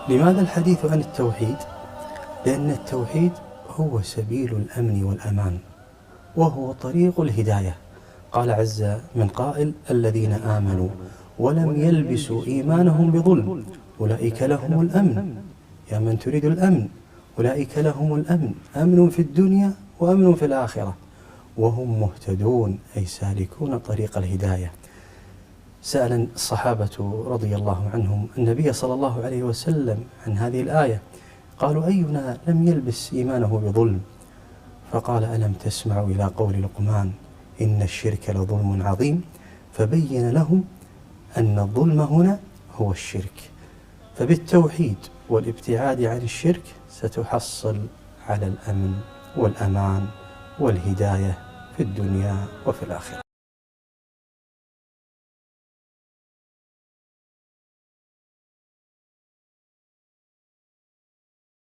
لماذا الحديث عن التوحيد؟ لأن التوحيد هو سبيل الأمن والأمان، وهو طريق الهداية. قال عز من قائل: الذين آمنوا ولم يلبسوا إيمانهم بظلم أولئك لهم الأمن. يا من تريد الأمن، أولئك لهم الأمن، أمن في الدنيا وأمن في الآخرة، وهم مهتدون أي سالكون طريق الهداية. سأل الصحابة رضي الله عنهم النبي صلى الله عليه وسلم عن هذه الآية، قالوا: أينا لم يلبس إيمانه بظلم؟ فقال: ألم تسمعوا إلى قول لقمان: إن الشرك لظلم عظيم؟ فبين لهم أن الظلم هنا هو الشرك. فبالتوحيد والابتعاد عن الشرك ستحصل على الأمن والأمان والهداية في الدنيا وفي الآخرة.